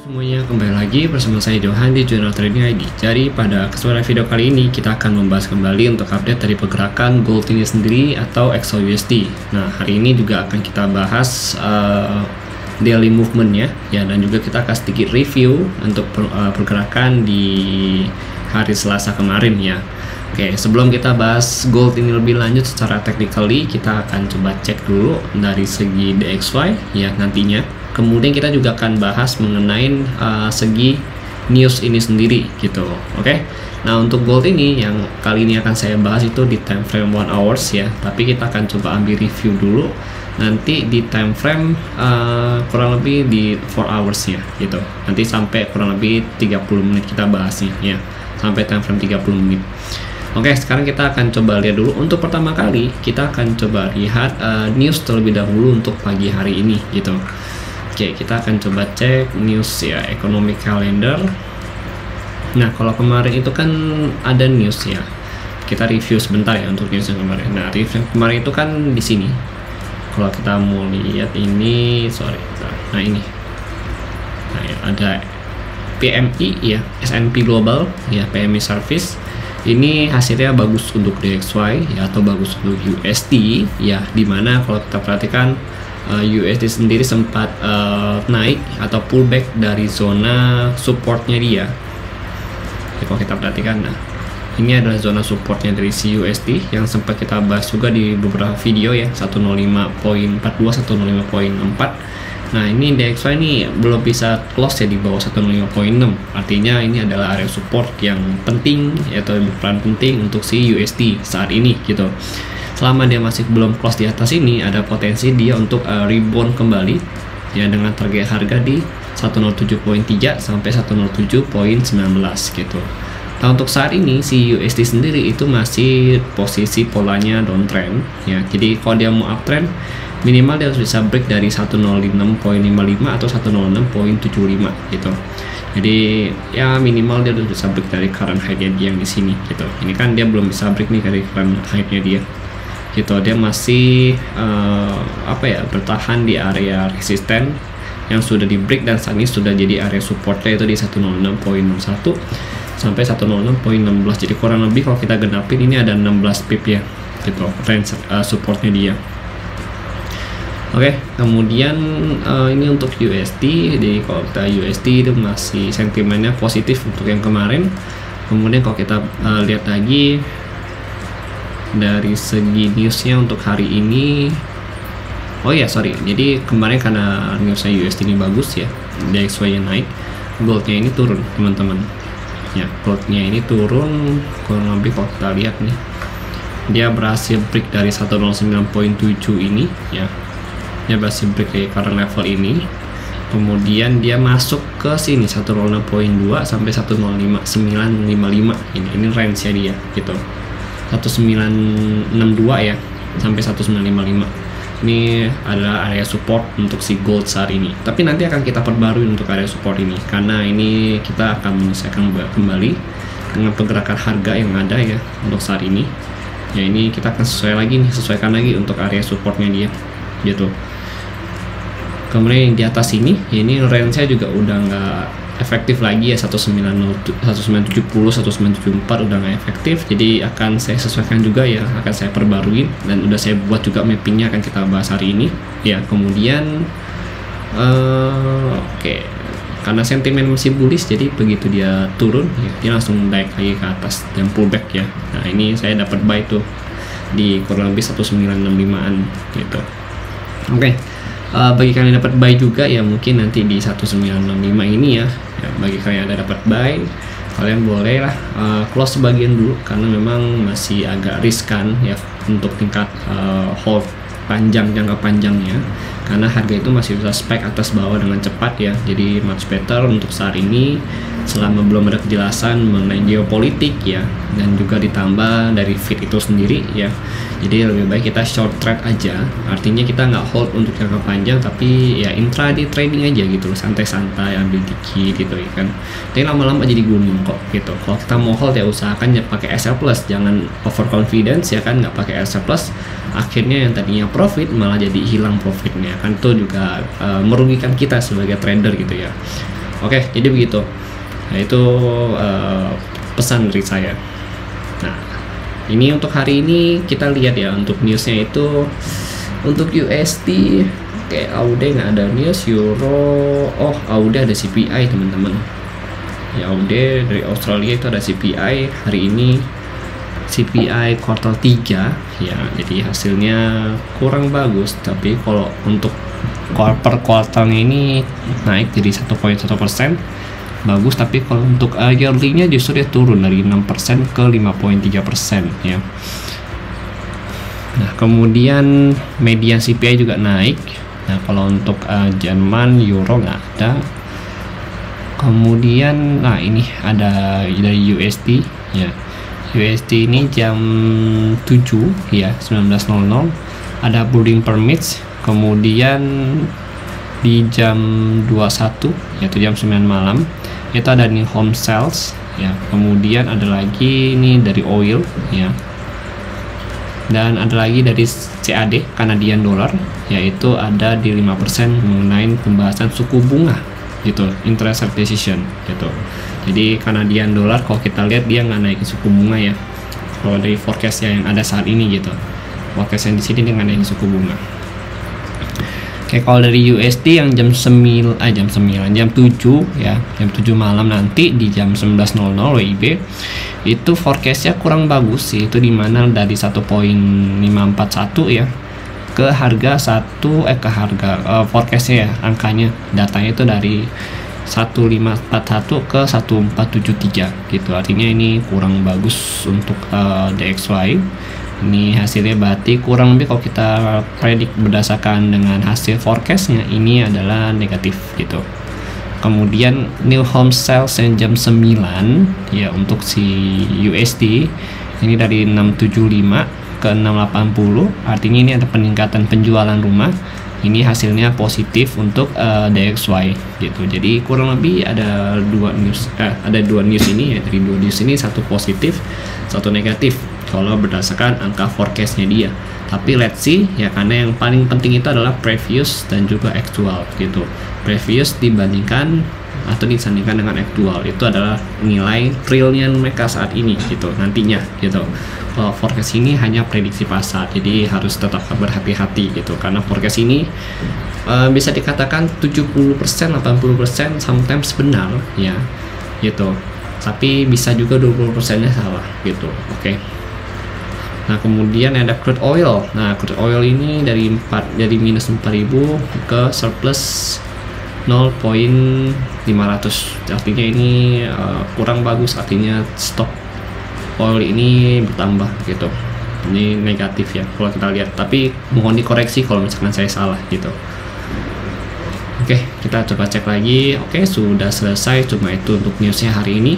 Semuanya, kembali lagi bersama saya Johan di Jurnal Trading ID. Jadi pada kesempatan video kali ini kita akan membahas kembali untuk update dari pergerakan gold ini sendiri atau XAUUSD. Nah, hari ini juga akan kita bahas daily movement ya, dan juga kita akan sedikit review untuk pergerakan di hari Selasa kemarin ya. Oke, sebelum kita bahas gold ini lebih lanjut secara technically, kita akan coba cek dulu dari segi DXY ya nantinya. Kemudian kita juga akan bahas mengenai segi news ini sendiri gitu. Oke. Nah, untuk gold ini yang kali ini akan saya bahas itu di time frame 1 hours ya. Tapi kita akan coba ambil review dulu nanti di time frame kurang lebih di 4 hours ya gitu. Nanti sampai kurang lebih 30 menit kita bahasnya ya. Sampai time frame 30 menit. Oke, sekarang kita akan coba lihat dulu. Untuk pertama kali kita akan coba lihat news terlebih dahulu untuk pagi hari ini gitu. Oke, kita akan coba cek news ya, economic calendar. Nah, kalau kemarin itu kan ada news ya. Kita review sebentar ya untuk news yang kemarin. Nah, review yang kemarin itu kan di sini. Kalau kita mau lihat ini, nah ini. Nah, ya, ada PMI ya, S&P Global ya, PMI Service. Ini hasilnya bagus untuk DXY ya, atau bagus untuk USD ya, dimana kalau kita perhatikan USD sendiri sempat naik atau pullback dari zona supportnya dia. Jadi kalau kita perhatikan, nah ini adalah zona supportnya dari si USD yang sempat kita bahas juga di beberapa video ya, 105.42, 105.4. Nah, ini DXY ini belum bisa close ya di bawah 105.6. Artinya ini adalah area support yang penting atau berperan penting untuk si USD saat ini gitu. Selama dia masih belum close di atas ini, ada potensi dia untuk rebound kembali ya, dengan target harga di 107.3 sampai 107.19 gitu. Nah, untuk saat ini si USD sendiri itu masih posisi polanya downtrend ya. Jadi kalau dia mau uptrend, minimal dia harus bisa break dari 105.55 atau 106.75 gitu. Jadi ya minimal dia harus bisa break dari current high-nya dia yang di sini gitu. Ini kan dia belum bisa break nih dari current high-nya dia gitu. Dia masih bertahan di area resisten yang sudah di break, dan saat ini sudah jadi area supportnya itu di 106.01 sampai 106.16. jadi kurang lebih kalau kita genapin ini ada 16 pip ya gitu range supportnya dia. Oke, kemudian ini untuk USD. Jadi kalau kita USD itu masih sentimennya positif untuk yang kemarin. Kemudian kalau kita lihat lagi dari segi newsnya untuk hari ini, jadi kemarin karena newsnya USD ini bagus ya, DXY yang naik, goldnya ini turun teman-teman ya. Goldnya ini turun kurang lebih kalau kita lihat nih, dia berhasil break dari 109.7 ini ya, dia berhasil break dari current level ini, kemudian dia masuk ke sini 106.2 sampai 105.955 ini range nya dia gitu, 1962 ya sampai 1955. Ini adalah area support untuk si gold saat ini, tapi nanti akan kita perbarui untuk area support ini karena ini kita akan menyelesaikan kembali dengan pergerakan harga yang ada ya untuk saat ini ya. Ini kita akan sesuaikan lagi untuk area supportnya dia gitu. Kemudian yang di atas ini range nya juga udah nggak efektif lagi ya, 1970, 1974 udah nggak efektif. Jadi akan saya sesuaikan juga ya, akan saya perbarui, dan udah saya buat juga mappingnya, akan kita bahas hari ini ya. Kemudian karena sentimen masih bullish, jadi begitu dia turun ya, dia langsung naik lagi ke atas dan pullback ya. Nah, ini saya dapat buy tuh di kurang lebih 1965an gitu. Bagi kalian yang dapat buy juga ya, mungkin nanti di 1965 ini ya, bagi kalian yang dapat buy, kalian boleh lah close sebagian dulu karena memang masih agak riskan ya untuk tingkat hold jangka panjangnya, karena harga itu masih bisa spike atas bawah dengan cepat ya. Jadi much better untuk saat ini selama belum ada kejelasan mengenai geopolitik ya, dan juga ditambah dari feed itu sendiri ya. Jadi lebih baik kita short trade aja, artinya kita nggak hold untuk jangka panjang, tapi ya intraday trading aja gitu, santai-santai ambil dikit gitu ya kan. Tapi lama-lama jadi gunung kok gitu. Kalau kita mau hold ya usahakan ya pakai SL plus, jangan overconfidence ya kan, nggak pakai SL plus, akhirnya yang tadinya profit malah jadi hilang profitnya kan, itu juga merugikan kita sebagai trader gitu ya. Oke, jadi begitu. Nah, itu pesan dari saya. Nah, ini untuk hari ini kita lihat ya untuk newsnya itu untuk USD. Oke, AUD nggak ada news. Euro, oh AUD ada CPI teman-teman. Ya AUD dari Australia itu ada CPI hari ini, CPI kuartal 3 ya, jadi hasilnya kurang bagus. Tapi kalau untuk per kuartalnya ini naik jadi 1,1%, bagus. Tapi kalau untuk yearly-nya justru dia turun dari 6% ke 5,3% ya. Nah, kemudian median CPI juga naik. Nah, kalau untuk Jerman, Euro nggak ada. Kemudian, nah ini ada dari USD ya. USD ini jam 7 ya, 19.00 ada boarding permits. Kemudian di jam 21 yaitu jam 9 malam itu ada new home sales ya. Kemudian ada lagi ini dari oil ya. Dan ada lagi dari CAD Canadian Dollar, yaitu ada di 5% mengenai pembahasan suku bunga gitu, interest rate decision gitu. Jadi Canadian Dollar kalau kita lihat dia nggak naikin suku bunga ya, kalau dari forecast yang ada saat ini gitu. Forecast yang di sini dia nggak naikin suku bunga. Oke, kalau dari USD yang jam 7 ya, jam 7 malam nanti di jam 19.00 WIB itu forecastnya kurang bagus sih, itu dimana dari 1,541 ya ke harga forecastnya ya, angkanya datanya itu dari 1541 ke 1473 gitu. Artinya ini kurang bagus untuk DXY. Ini hasilnya berarti kurang lebih kalau kita predik berdasarkan dengan hasil forecastnya ini adalah negatif gitu. Kemudian new home sales yang jam 9 ya untuk si USD ini dari 675 ke 680, artinya ini ada peningkatan penjualan rumah. Ini hasilnya positif untuk DXY gitu. Jadi kurang lebih ada dua news ini ya, dari dua news ini satu positif, satu negatif kalau berdasarkan angka forecastnya dia. Tapi let's see ya, karena yang paling penting itu adalah previous dan juga actual gitu. Previous dibandingkan atau disandingkan dengan actual itu adalah nilai realnya mereka saat ini gitu, nantinya gitu. Kalau forecast ini hanya prediksi pasar, jadi harus tetap berhati-hati gitu, karena forecast ini bisa dikatakan 70% 80% sometimes benar ya gitu, tapi bisa juga 20% nya salah gitu. Oke. Nah, kemudian ada crude oil. Nah, crude oil ini dari minus 4.000 ke surplus 0,500. Artinya ini kurang bagus, artinya stok oil ini bertambah gitu. Ini negatif ya kalau kita lihat, tapi mohon dikoreksi kalau misalkan saya salah gitu. Oke, kita coba cek lagi. Oke, sudah selesai, cuma itu untuk newsnya hari ini.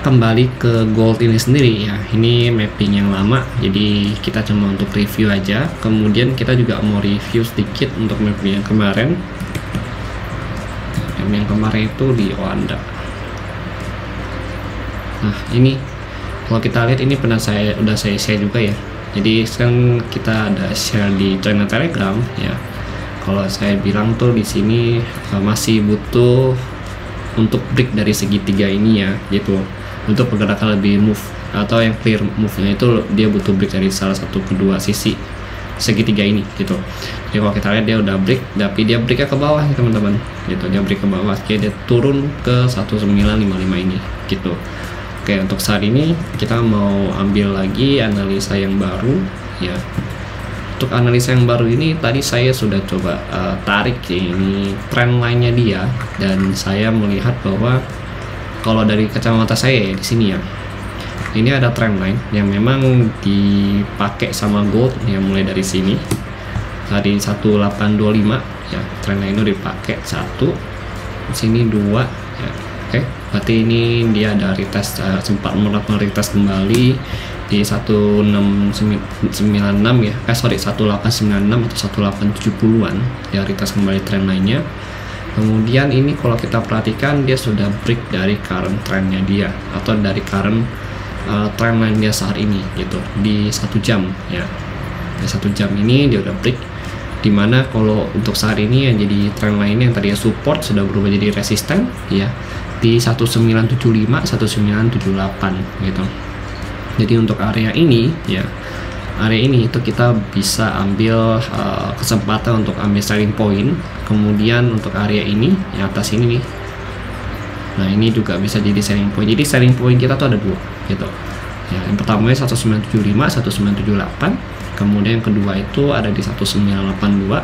Kembali ke gold ini sendiri ya, ini mapping yang lama, jadi kita cuma untuk review aja. Kemudian kita juga mau review sedikit untuk mapping yang kemarin. Yang kemarin itu di Oanda. Nah, ini kalau kita lihat ini pernah saya share juga ya. Jadi sekarang kita ada share di channel Telegram ya. Kalau saya bilang tuh di sini masih butuh untuk break dari segitiga ini ya gitu. Untuk pergerakan lebih move atau yang clear move-nya itu dia butuh break dari salah satu kedua sisi segitiga ini gitu. Jadi kalau kita lihat dia udah break, tapi dia breaknya ke bawah nih teman-teman gitu. Dia break ke bawah, dia turun ke 1955 ini gitu. Oke, untuk saat ini kita mau ambil lagi analisa yang baru ya. Untuk analisa yang baru ini tadi saya sudah coba tarik ya, ini trend line-nya dia, dan saya melihat bahwa kalau dari kacamata saya ya, di sini ya, ini ada trend line yang memang dipakai sama gold yang mulai dari sini tadi 1825 ya, trend line itu dipakai satu, sini dua ya. Oke, berarti ini dia ada retest, sempat melakukan retest kembali di 1696 ya, 1896 atau 1870-an ya, retest kembali trend line-nya. Kemudian ini kalau kita perhatikan dia sudah break dari current trendnya dia, atau dari current trend line dia saat ini gitu, di 1 jam ya. Di 1 jam ini dia udah break Dimana kalau untuk saat ini yang jadi tren lainnya yang tadinya support sudah berubah jadi resisten ya di 1975 1978 gitu. Jadi untuk area ini ya, area ini itu kita bisa ambil kesempatan untuk ambil selling point. Kemudian untuk area ini yang atas ini nih, nah ini juga bisa jadi selling point. Jadi selling point kita tuh ada dua gitu ya. Yang pertama 1975 1978, kemudian yang kedua itu ada di 1982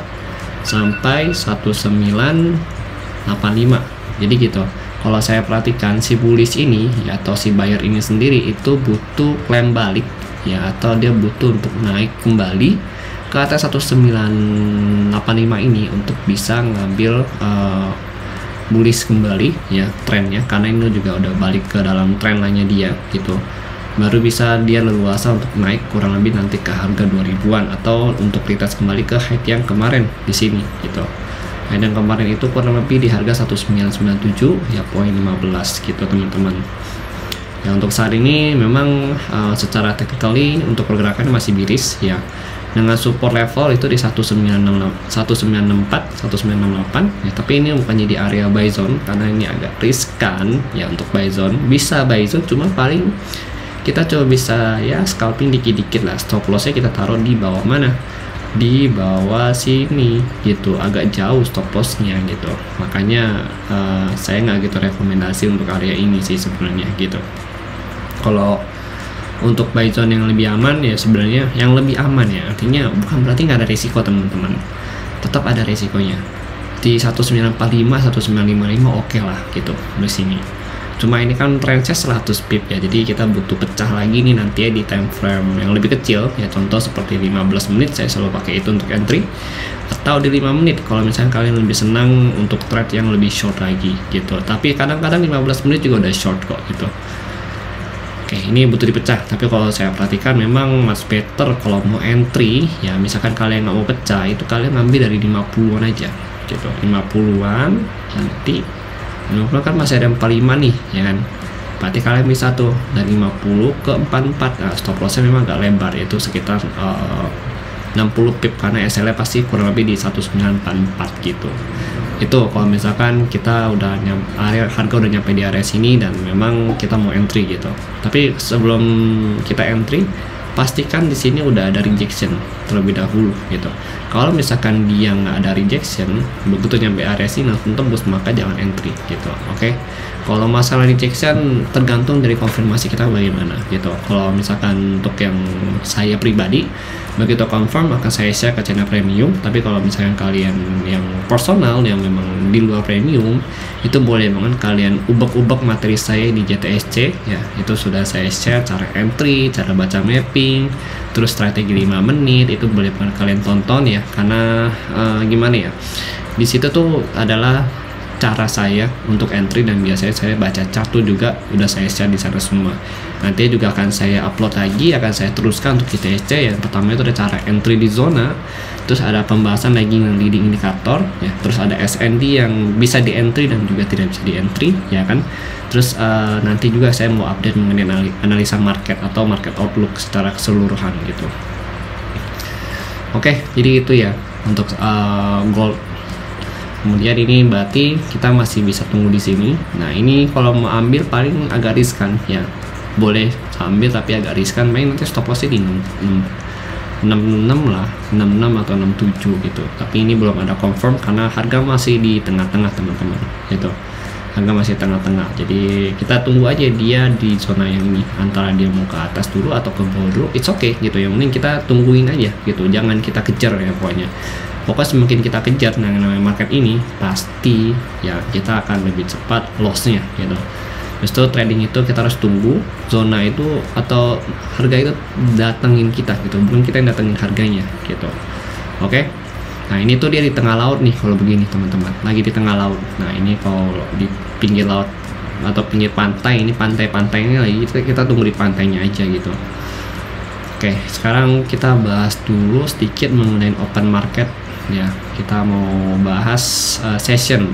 sampai 1985. Jadi gitu. Kalau saya perhatikan si bullish ini ya, atau si buyer ini sendiri itu butuh klaim balik ya, atau dia butuh untuk naik kembali ke atas 1985 ini untuk bisa ngambil bullish kembali ya trennya, karena ini juga udah balik ke dalam tren lainnya dia gitu. Baru bisa dia leluasa untuk naik kurang lebih nanti ke harga 2000-an atau untuk retest kembali ke height yang kemarin di sini gitu. Height yang kemarin itu kurang lebih di harga 1997 ya, poin 15 gitu teman-teman. Ya untuk saat ini memang secara technically untuk pergerakannya masih miris ya, dengan support level itu di 1964 1968 ya, tapi ini bukan jadi area buy zone karena ini agak riskan ya. Untuk buy zone bisa buy zone, cuma paling kita coba bisa ya scalping dikit-dikit lah. Stop lossnya kita taruh di bawah mana, di bawah sini gitu, agak jauh stop lossnya gitu. Makanya saya nggak gitu rekomendasi untuk area ini sih sebenarnya gitu. Kalau untuk buy zone yang lebih aman ya, sebenarnya yang lebih aman ya, artinya bukan berarti nggak ada risiko teman-teman, tetap ada risikonya. Di 1945 1955 oke lah gitu di sini. Cuma ini kan range 100 pip ya, jadi kita butuh pecah lagi nih nanti ya di time frame yang lebih kecil ya. Contoh seperti 15 menit saya selalu pakai itu untuk entry, atau di 5 menit kalau misalnya kalian lebih senang untuk trade yang lebih short lagi gitu. Tapi kadang-kadang 15 menit juga udah short kok gitu. Oke, ini butuh dipecah, tapi kalau saya perhatikan memang mas better kalau mau entry ya, misalkan kalian nggak mau pecah, itu kalian ambil dari 50-an aja gitu. 50-an nanti 50 kan masih ada 45 nih ya kan, berarti kalian bisa tuh dari 50 ke 44. Nah, stop lossnya memang agak lebar, yaitu sekitar 60 pip karena SL pasti kurang lebih di 1944 gitu. Itu kalau misalkan kita udah harga udah nyampe di area sini dan memang kita mau entry gitu. Tapi sebelum kita entry, pastikan di sini udah ada rejection terlebih dahulu gitu. Kalau misalkan dia nggak ada rejection, begitu nyampe area sini langsung tembus, maka jangan entry gitu. Oke. Kalau masalah rejection tergantung dari konfirmasi kita bagaimana gitu. Kalau misalkan untuk yang saya pribadi, begitu confirm akan saya share ke channel premium. Tapi kalau misalkan kalian yang personal yang memang di luar premium, itu boleh banget kalian ubek-ubek materi saya di JTSC ya. Itu sudah saya share cara entry, cara baca mapping, terus strategi 5 menit, itu boleh banget kalian tonton ya. Karena gimana ya, di situ tuh adalah cara saya untuk entry, dan biasanya saya baca chart tuh juga udah saya share di sana semua. Nanti juga akan saya upload lagi, akan saya teruskan untuk JTSC. Yang pertama itu ada cara entry di zona, terus ada pembahasan lagging dan leading indikator ya, terus ada SND yang bisa di entry dan juga tidak bisa di entry ya kan. Terus nanti juga saya mau update mengenai analisa market atau market outlook secara keseluruhan gitu. Oke, jadi itu ya untuk gold. Kemudian ini berarti kita masih bisa tunggu di sini. Nah ini kalau mau ambil paling agak riskan ya, boleh ambil tapi agak riskan. Main nanti stop lossnya di 66 lah, 66 atau 67 gitu. Tapi ini belum ada confirm karena harga masih di tengah-tengah teman-teman gitu. Harga masih tengah-tengah, jadi kita tunggu aja dia di zona yang ini, antara dia mau ke atas dulu atau ke bawah dulu, it's okay gitu. Yang penting kita tungguin aja gitu, jangan kita kejar ya pokoknya. Pokoknya semakin kita kejar namanya market ini, pasti ya kita akan lebih cepat lossnya gitu. Terus itu trading itu kita harus tunggu zona itu atau harga itu datengin kita gitu, bukan kita yang datengin harganya gitu. Oke. Nah ini tuh dia di tengah laut nih kalau begini teman-teman, lagi di tengah laut. Nah ini kalau di pinggir laut atau pinggir pantai, ini pantai-pantainya lagi, kita tunggu di pantainya aja gitu. Oke, sekarang kita bahas dulu sedikit mengenai open market ya. Kita mau bahas session.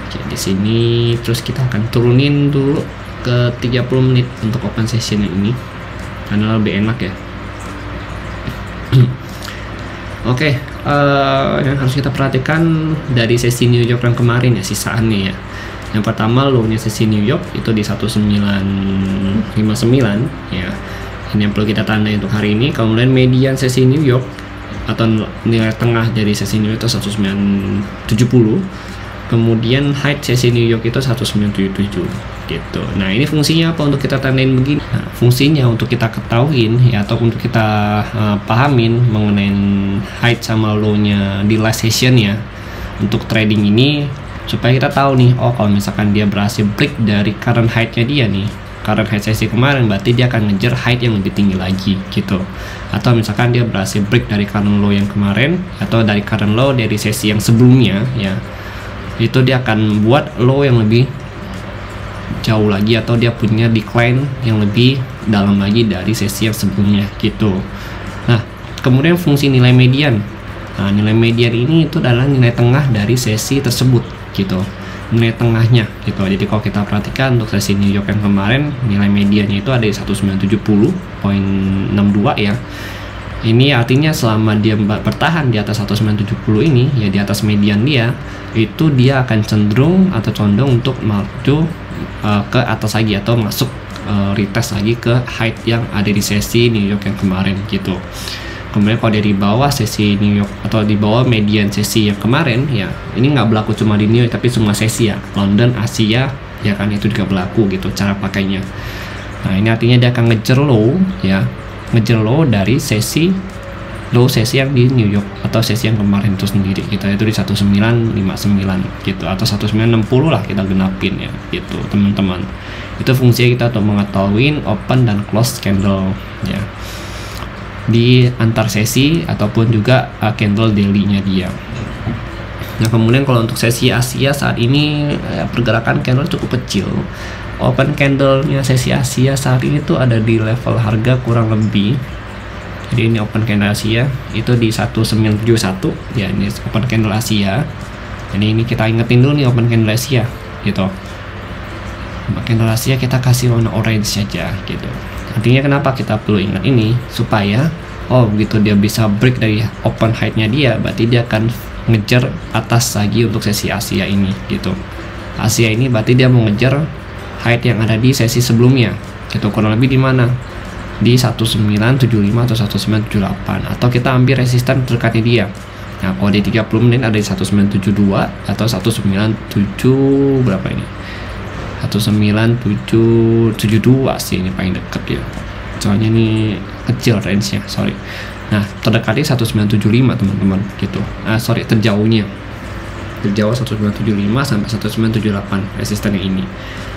Oke, di sini terus kita akan turunin dulu ke 30 menit untuk open session ini karena lebih enak ya. Oke, yang harus kita perhatikan dari sesi New York yang kemarin ya, sisaannya ya. Yang pertama low-nya sesi New York itu di 1959 ya. Ini yang perlu kita tandai untuk hari ini. Kemudian median sesi New York atau nilai tengah dari sesi New York itu 1970. Kemudian height sesi New York itu 1977 gitu. Nah, ini fungsinya apa untuk kita tandain begini? Nah, fungsinya untuk kita ketahuin ya, atau untuk kita pahamin mengenai height sama low-nya di last session ya untuk trading ini, supaya kita tahu nih, oh kalau misalkan dia berhasil break dari current height-nya dia nih, current height sesi kemarin, berarti dia akan ngejar height yang lebih tinggi lagi gitu. Atau misalkan dia berhasil break dari current low yang kemarin, atau dari current low dari sesi yang sebelumnya ya, itu dia akan buat low yang lebih jauh lagi, atau dia punya decline yang lebih dalam lagi dari sesi yang sebelumnya gitu. Nah, kemudian fungsi nilai median. Nah, nilai median ini itu adalah nilai tengah dari sesi tersebut gitu, nilai tengahnya gitu. Jadi kalau kita perhatikan untuk sesi New York yang kemarin, nilai mediannya itu ada di 1970.62 ya. Ini artinya selama dia bertahan di atas 1970 ini ya, di atas median dia, itu dia akan cenderung atau condong untuk maju ke atas lagi, atau masuk retest lagi ke height yang ada di sesi New York yang kemarin gitu. Kemudian kalau dari bawah sesi New York atau di bawah median sesi yang kemarin ya, ini nggak berlaku cuma di New York tapi semua sesi ya, London, Asia ya kan, itu juga berlaku gitu cara pakainya. Nah, ini artinya dia akan ngejar low ya, ngejar low dari sesi low sesi yang di New York atau sesi yang kemarin itu sendiri, kita itu di 1959 gitu, atau 1960 lah kita genapin ya gitu teman-teman. Itu fungsinya kita untuk mengetahui open dan close candle ya di antar sesi, ataupun juga candle daily-nya dia. Nah, kemudian kalau untuk sesi Asia saat ini pergerakan candle cukup kecil. Open candle-nya sesi Asia saat ini tuh ada di level harga kurang lebih, jadi ini open candle Asia itu di 1971 ya, ini open candle Asia. Jadi ini kita ingetin dulu nih open candle Asia gitu. Open candle Asia kita kasih warna orange saja gitu. Artinya kenapa kita perlu ingat ini, supaya oh begitu dia bisa break dari open height-nya dia, berarti dia akan ngejar atas lagi untuk sesi Asia ini gitu. Asia ini berarti dia mau ngejar height yang ada di sesi sebelumnya gitu, kurang lebih di mana, di 1975 atau 1978, atau kita ambil resisten terdekatnya dia. Nah, kalau di 30 menit ada di 1972 atau 1977 berapa ini, 1972 sih ini paling deket ya, soalnya ini kecil range nya, sorry. Nah, terdekatnya 1975 teman-teman gitu. Terjauhnya 1975 sampai 1978 resistennya ini,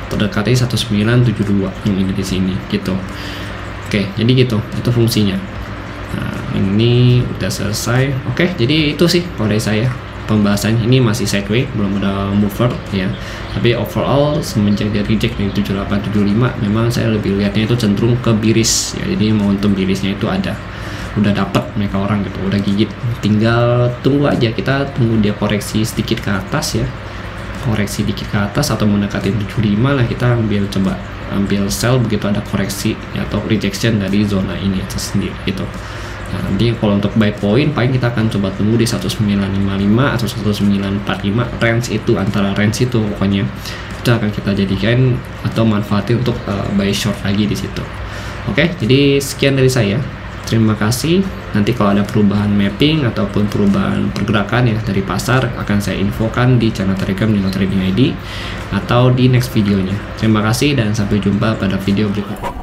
terdekatnya 1972 yang ini di sini gitu. Oke, jadi gitu, itu fungsinya. Nah, ini udah selesai. Oke, jadi itu sih kalau dari saya pembahasannya. Ini masih sideways, belum ada mover ya, tapi overall semenjak dia reject dari 7875 memang saya lebih lihatnya itu cenderung ke biris ya. Jadi momentum birisnya itu ada, udah dapet mereka orang gitu, udah gigit, tinggal tunggu aja, kita tunggu dia koreksi sedikit ke atas ya, koreksi dikit ke atas atau mendekati 75 lah, kita ambil sell begitu ada koreksi ya, atau rejection dari zona ini itu sendiri gitu. Nah, nanti kalau untuk buy point paling kita akan coba tunggu di 1955 atau 1945 range itu, antara range itu pokoknya itu akan kita jadikan atau manfaatin untuk buy short lagi di situ. Oke, jadi sekian dari saya. Terima kasih. Nanti kalau ada perubahan mapping ataupun perubahan pergerakan ya dari pasar akan saya infokan di channel Telegram Nino Trading ID atau di next videonya. Terima kasih dan sampai jumpa pada video berikutnya.